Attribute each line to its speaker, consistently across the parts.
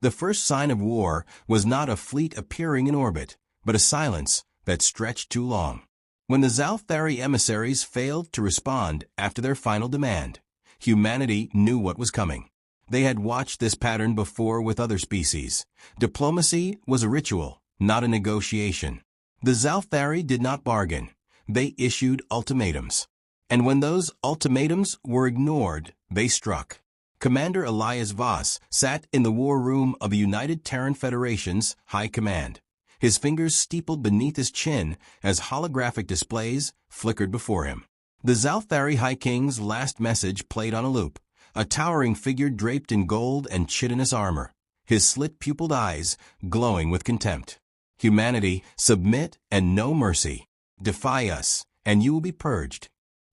Speaker 1: The first sign of war was not a fleet appearing in orbit, but a silence that stretched too long. When the Scifi emissaries failed to respond after their final demand, humanity knew what was coming. They had watched this pattern before with other species. Diplomacy was a ritual, not a negotiation. The Scifi did not bargain. They issued ultimatums. And when those ultimatums were ignored, they struck. Commander Elias Voss sat in the war room of the United Terran Federation's High Command. His fingers steepled beneath his chin as holographic displays flickered before him. The Scifi High King's last message played on a loop, a towering figure draped in gold and chitinous armor, his slit-pupiled eyes glowing with contempt. Humanity, submit and no mercy. Defy us, and you will be purged.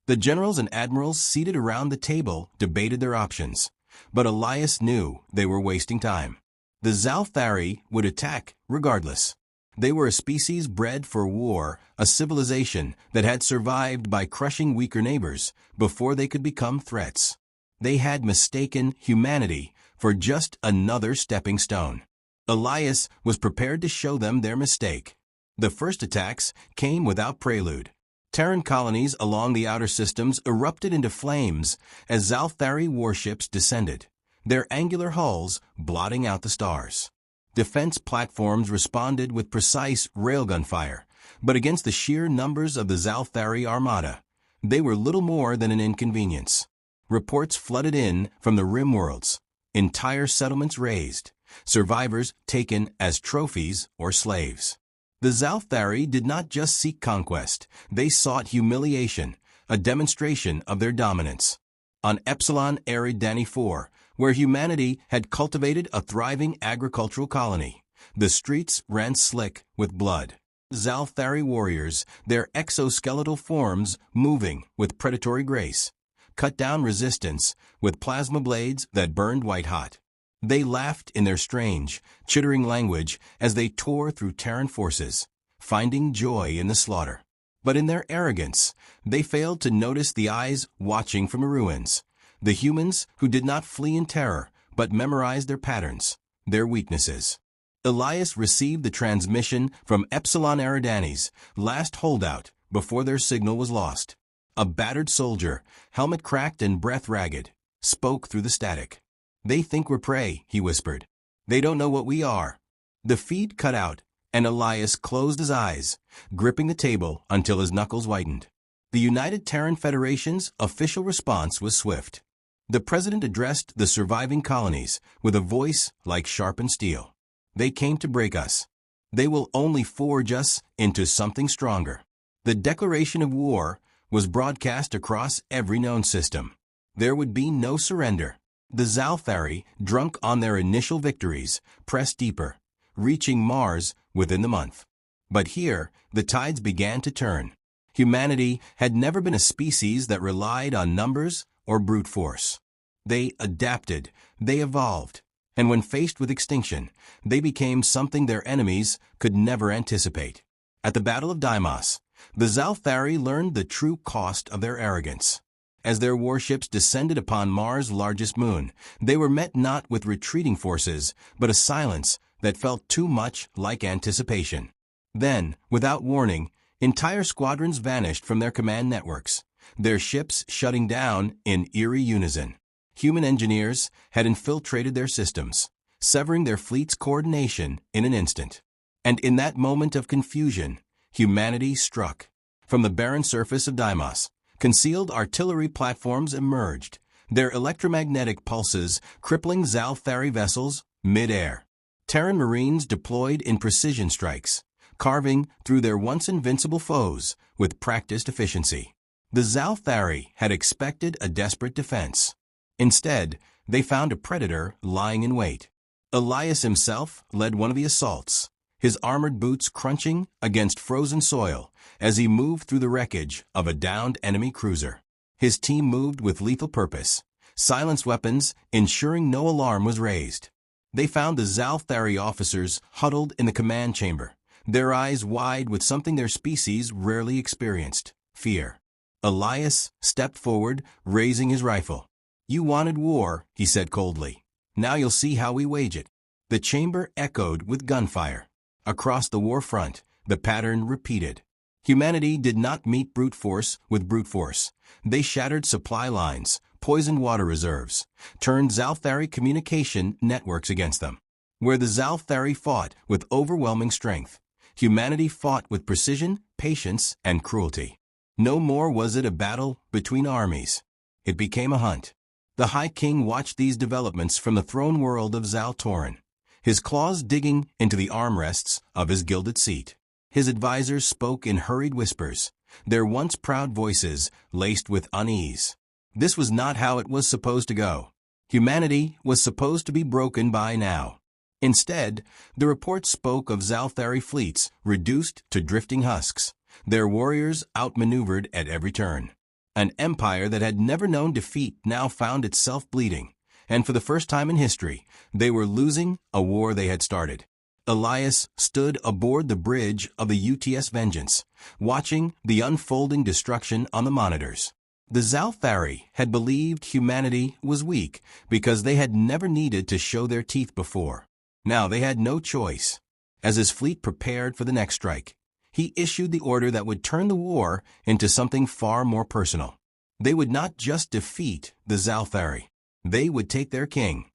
Speaker 1: The generals and admirals seated around the table debated their options, but Elias knew they were wasting time. The Scifi would attack regardless. They were a species bred for war, a civilization that had survived by crushing weaker neighbors before they could become threats. They had mistaken humanity for just another stepping stone. Elias was prepared to show them their mistake. The first attacks came without prelude. Terran colonies along the outer systems erupted into flames as Scifi warships descended, their angular hulls blotting out the stars. Defense platforms responded with precise railgun fire, but against the sheer numbers of the Scifi armada, they were little more than an inconvenience. Reports flooded in from the rim worlds, entire settlements razed, survivors taken as trophies or slaves. The Scifi did not just seek conquest, they sought humiliation, a demonstration of their dominance. On Epsilon Eridani 4, where humanity had cultivated a thriving agricultural colony, the streets ran slick with blood. Scifi warriors, their exoskeletal forms moving with predatory grace, cut down resistance with plasma blades that burned white-hot. They laughed in their strange, chittering language as they tore through Terran forces, finding joy in the slaughter. But in their arrogance, they failed to notice the eyes watching from the ruins, the humans who did not flee in terror but memorized their patterns, their weaknesses. Elias received the transmission from Epsilon Eridani's last holdout before their signal was lost. A battered soldier, helmet cracked and breath ragged, spoke through the static. "They think we're prey," he whispered. "They don't know what we are." The feed cut out, and Elias closed his eyes, gripping the table until his knuckles whitened. The United Terran Federation's official response was swift. The president addressed the surviving colonies with a voice like sharpened steel. "They came to break us. They will only forge us into something stronger." The declaration of war was broadcast across every known system. There would be no surrender. The Scifi, drunk on their initial victories, pressed deeper, reaching Mars within the month. But here, the tides began to turn. Humanity had never been a species that relied on numbers or brute force. They adapted, they evolved, and when faced with extinction, they became something their enemies could never anticipate. At the Battle of Deimos, the Scifi learned the true cost of their arrogance. As their warships descended upon Mars' largest moon, they were met not with retreating forces, but a silence that felt too much like anticipation. Then, without warning, entire squadrons vanished from their command networks, their ships shutting down in eerie unison. Human engineers had infiltrated their systems, severing their fleet's coordination in an instant. And in that moment of confusion, humanity struck. From the barren surface of Deimos, concealed artillery platforms emerged, their electromagnetic pulses crippling Scifi vessels mid-air. Terran Marines deployed in precision strikes, carving through their once invincible foes with practiced efficiency. The Scifi had expected a desperate defense. Instead, they found a predator lying in wait. Elias himself led one of the assaults, his armored boots crunching against frozen soil as he moved through the wreckage of a downed enemy cruiser. His team moved with lethal purpose, silenced weapons ensuring no alarm was raised. They found the Scifi officers huddled in the command chamber, their eyes wide with something their species rarely experienced: fear. Elias stepped forward, raising his rifle. "You wanted war," he said coldly. "Now you'll see how we wage it." The chamber echoed with gunfire. Across the war front, the pattern repeated. Humanity did not meet brute force with brute force. They shattered supply lines, poisoned water reserves, turned Zalthari communication networks against them. Where the Zalthari fought with overwhelming strength, humanity fought with precision, patience, and cruelty. No more was it a battle between armies. It became a hunt. The High King watched these developments from the throne world of Zaltorin, his claws digging into the armrests of his gilded seat. His advisors spoke in hurried whispers, their once proud voices laced with unease. This was not how it was supposed to go. Humanity was supposed to be broken by now. Instead, the report spoke of Zalthari fleets reduced to drifting husks, their warriors outmaneuvered at every turn. An empire that had never known defeat now found itself bleeding, and for the first time in history, they were losing a war they had started. Elias stood aboard the bridge of the UTS Vengeance, watching the unfolding destruction on the monitors. The Zalthari had believed humanity was weak because they had never needed to show their teeth before. Now they had no choice. As his fleet prepared for the next strike, he issued the order that would turn the war into something far more personal. They would not just defeat the Zalthari. They would take their king.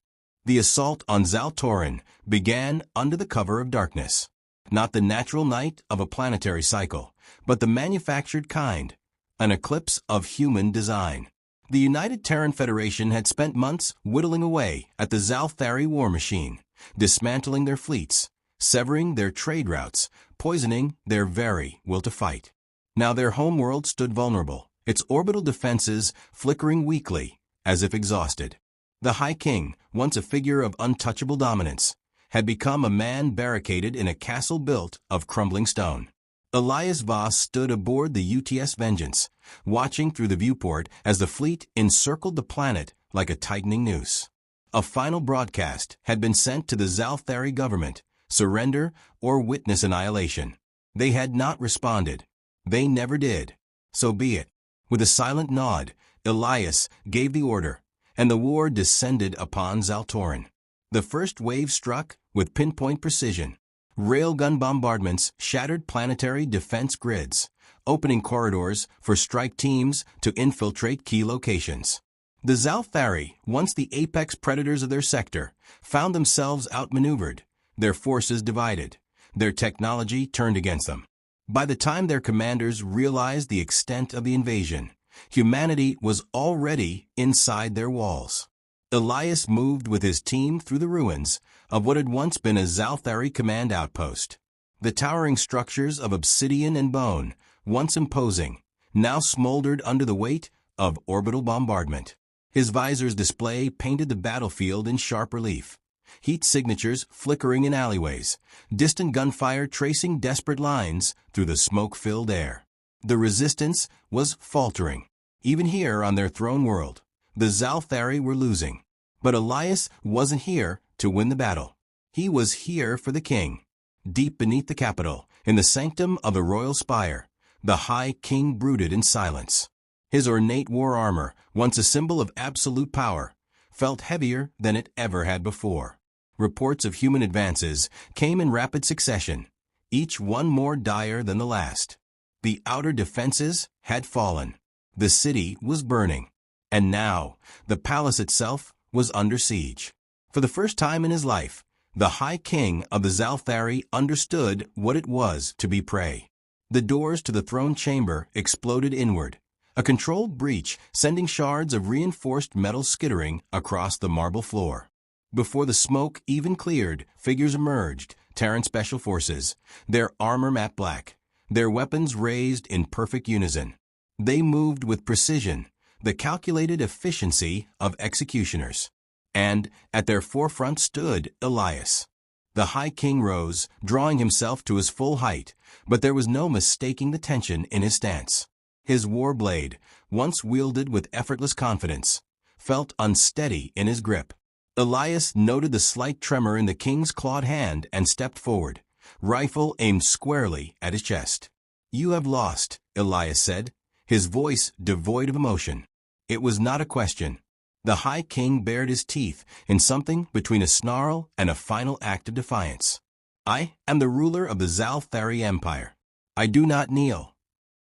Speaker 1: The assault on Zaltorin began under the cover of darkness. Not the natural night of a planetary cycle, but the manufactured kind, an eclipse of human design. The United Terran Federation had spent months whittling away at the Zalthari war machine, dismantling their fleets, severing their trade routes, poisoning their very will to fight. Now their homeworld stood vulnerable, its orbital defenses flickering weakly, as if exhausted. The High King, once a figure of untouchable dominance, had become a man barricaded in a castle built of crumbling stone. Elias Voss stood aboard the UTS Vengeance, watching through the viewport as the fleet encircled the planet like a tightening noose. A final broadcast had been sent to the Zalthari government, surrender or witness annihilation. They had not responded. They never did. So be it. With a silent nod, Elias gave the order, and the war descended upon Zaltorin. The first wave struck with pinpoint precision. Railgun bombardments shattered planetary defense grids, opening corridors for strike teams to infiltrate key locations. The Zalthari, once the apex predators of their sector, found themselves outmaneuvered, their forces divided, their technology turned against them. By the time their commanders realized the extent of the invasion, humanity was already inside their walls. Elias moved with his team through the ruins of what had once been a Zalthari command outpost. The towering structures of obsidian and bone, once imposing, now smoldered under the weight of orbital bombardment. His visor's display painted the battlefield in sharp relief, heat signatures flickering in alleyways, distant gunfire tracing desperate lines through the smoke-filled air. The resistance was faltering. Even here on their throne world, the Zalthari were losing. But Elias wasn't here to win the battle. He was here for the king. Deep beneath the capital, in the sanctum of the royal spire, the High King brooded in silence. His ornate war armor, once a symbol of absolute power, felt heavier than it ever had before. Reports of human advances came in rapid succession, each one more dire than the last. The outer defenses had fallen. The city was burning. And now, the palace itself was under siege. For the first time in his life, the High King of the Zalthari understood what it was to be prey. The doors to the throne chamber exploded inward, a controlled breach sending shards of reinforced metal skittering across the marble floor. Before the smoke even cleared, figures emerged, Terran Special Forces, their armor matte black, their weapons raised in perfect unison. They moved with precision, the calculated efficiency of executioners. And at their forefront stood Elias. The High King rose, drawing himself to his full height, but there was no mistaking the tension in his stance. His war blade, once wielded with effortless confidence, felt unsteady in his grip. Elias noted the slight tremor in the king's clawed hand and stepped forward, rifle aimed squarely at his chest. "You have lost," Elias said, his voice devoid of emotion. It was not a question. The High King bared his teeth in something between a snarl and a final act of defiance. I am the ruler of the Zalthari Empire. I do not kneel.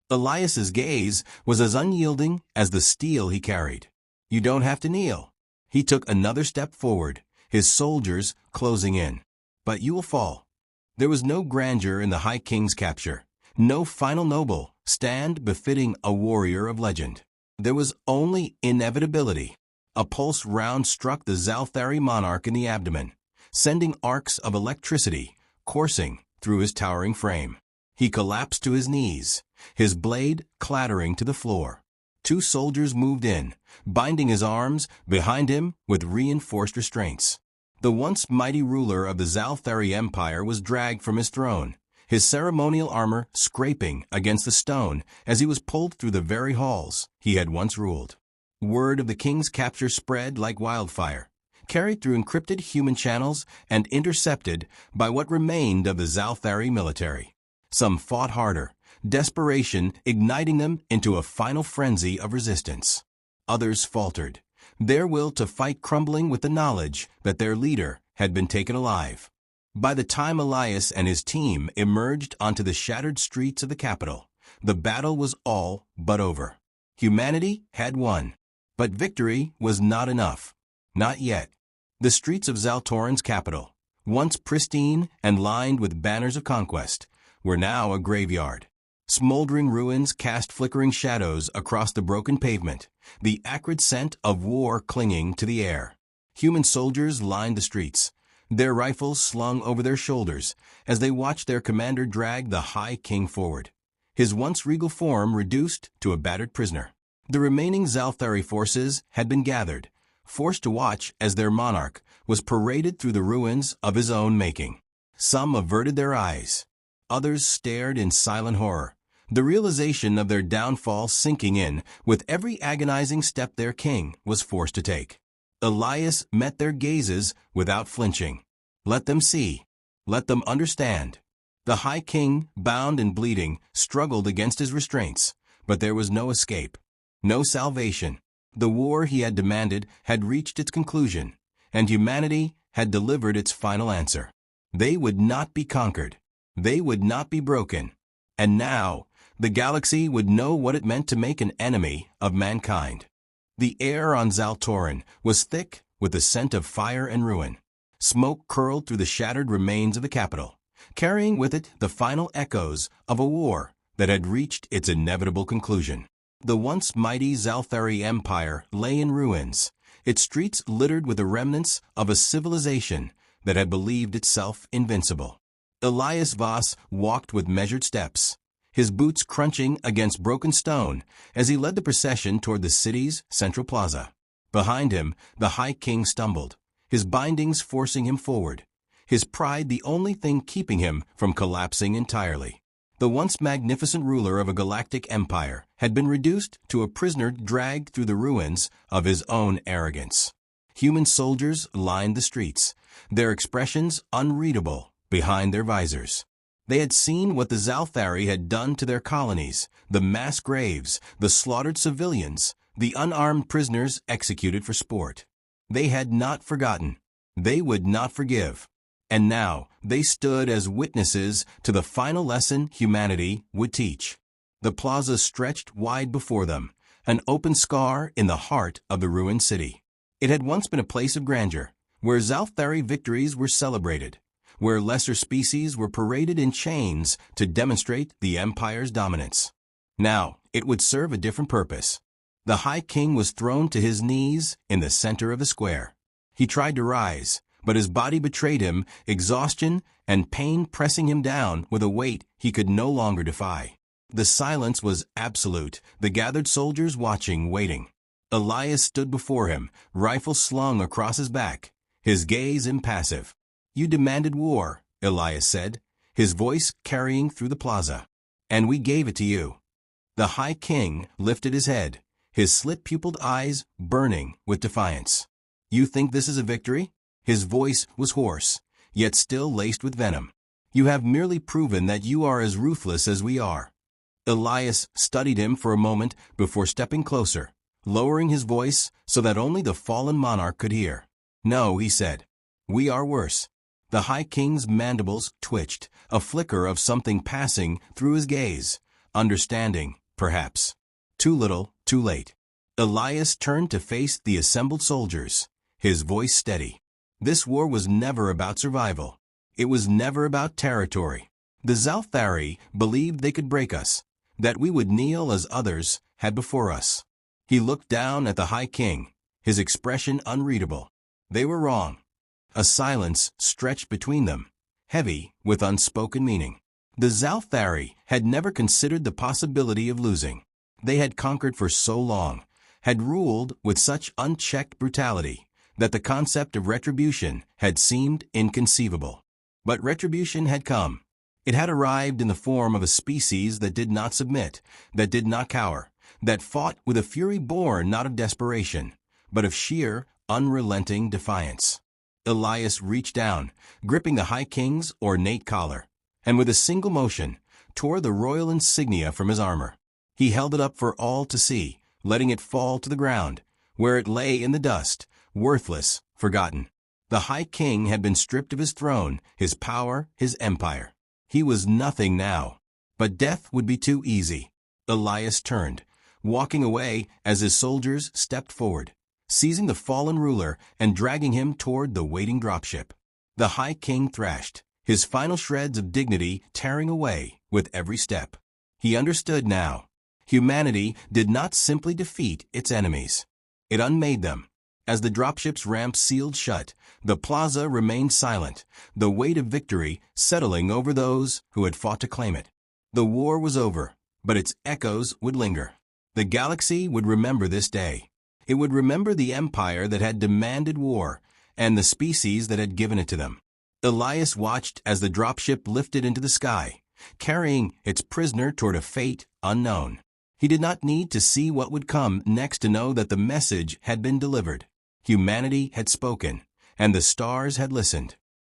Speaker 1: Elias's gaze was as unyielding as the steel he carried. You don't have to kneel. He took another step forward, his soldiers closing in. But you will fall. There was no grandeur in the High King's capture, no final noble stand befitting a warrior of legend. There was only inevitability. A pulse round struck the Zalthari monarch in the abdomen, sending arcs of electricity coursing through his towering frame. He collapsed to his knees, his blade clattering to the floor. Two soldiers moved in, binding his arms behind him with reinforced restraints. The once mighty ruler of the Zalthari Empire was dragged from his throne, his ceremonial armor scraping against the stone as he was pulled through the very halls he had once ruled. Word of the king's capture spread like wildfire, carried through encrypted human channels and intercepted by what remained of the Zalthari military. Some fought harder, desperation igniting them into a final frenzy of resistance. Others faltered, their will to fight crumbling with the knowledge that their leader had been taken alive. By the time Elias and his team emerged onto the shattered streets of the capital, the battle was all but over. Humanity had won. But victory was not enough. Not yet. The streets of Zaltoran's capital, once pristine and lined with banners of conquest, were now a graveyard. Smoldering ruins cast flickering shadows across the broken pavement, the acrid scent of war clinging to the air. Human soldiers lined the streets, their rifles slung over their shoulders as they watched their commander drag the High King forward, his once regal form reduced to a battered prisoner. The remaining Zalthari forces had been gathered, forced to watch as their monarch was paraded through the ruins of his own making. Some averted their eyes. Others stared in silent horror, the realization of their downfall sinking in with every agonizing step their king was forced to take. Elias met their gazes without flinching. Let them see. Let them understand. The High King, bound and bleeding, struggled against his restraints, but there was no escape. No salvation. The war he had demanded had reached its conclusion, and humanity had delivered its final answer. They would not be conquered. They would not be broken. And now, the galaxy would know what it meant to make an enemy of mankind. The air on Zaltoran was thick with the scent of fire and ruin. Smoke curled through the shattered remains of the capital, carrying with it the final echoes of a war that had reached its inevitable conclusion. The once mighty Zalthari Empire lay in ruins, its streets littered with the remnants of a civilization that had believed itself invincible. Elias Voss walked with measured steps, his boots crunching against broken stone as he led the procession toward the city's central plaza. Behind him, the High King stumbled, his bindings forcing him forward, his pride the only thing keeping him from collapsing entirely. The once magnificent ruler of a galactic empire had been reduced to a prisoner dragged through the ruins of his own arrogance. Human soldiers lined the streets, their expressions unreadable behind their visors. They had seen what the Zalthari had done to their colonies, the mass graves, the slaughtered civilians, the unarmed prisoners executed for sport. They had not forgotten. They would not forgive. And now they stood as witnesses to the final lesson humanity would teach. The plaza stretched wide before them, an open scar in the heart of the ruined city. It had once been a place of grandeur, where Zalthari victories were celebrated, where lesser species were paraded in chains to demonstrate the Empire's dominance. Now it would serve a different purpose. The High King was thrown to his knees in the center of the square. He tried to rise, but his body betrayed him, exhaustion and pain pressing him down with a weight he could no longer defy. The silence was absolute, the gathered soldiers watching, waiting. Elias stood before him, rifle slung across his back, his gaze impassive. "You demanded war," Elias said, his voice carrying through the plaza. "And we gave it to you." The High King lifted his head, his slit-pupiled eyes burning with defiance. "You think this is a victory?" His voice was hoarse, yet still laced with venom. "You have merely proven that you are as ruthless as we are." Elias studied him for a moment before stepping closer, lowering his voice so that only the fallen monarch could hear. "No," he said. "We are worse." The High King's mandibles twitched, a flicker of something passing through his gaze. Understanding, perhaps. Too little, too late. Elias turned to face the assembled soldiers, his voice steady. This war was never about survival. It was never about territory. The Zalthari believed they could break us, that we would kneel as others had before us. He looked down at the High King, his expression unreadable. They were wrong. A silence stretched between them, heavy with unspoken meaning. The Zalthari had never considered the possibility of losing. They had conquered for so long, had ruled with such unchecked brutality, that the concept of retribution had seemed inconceivable. But retribution had come. It had arrived in the form of a species that did not submit, that did not cower, that fought with a fury born not of desperation, but of sheer, unrelenting defiance. Elias reached down, gripping the High King's ornate collar, and with a single motion, tore the royal insignia from his armor. He held it up for all to see, letting it fall to the ground, where it lay in the dust, worthless, forgotten. The High King had been stripped of his throne, his power, his empire. He was nothing now. But death would be too easy. Elias turned, walking away as his soldiers stepped forward, seizing the fallen ruler and dragging him toward the waiting dropship. The High King thrashed, his final shreds of dignity tearing away with every step. He understood now. Humanity did not simply defeat its enemies. It unmade them. As the dropship's ramp sealed shut, the plaza remained silent, the weight of victory settling over those who had fought to claim it. The war was over, but its echoes would linger. The galaxy would remember this day. It would remember the empire that had demanded war, and the species that had given it to them. Elias watched as the dropship lifted into the sky, carrying its prisoner toward a fate unknown. He did not need to see what would come next to know that the message had been delivered. Humanity had spoken, and the stars had listened.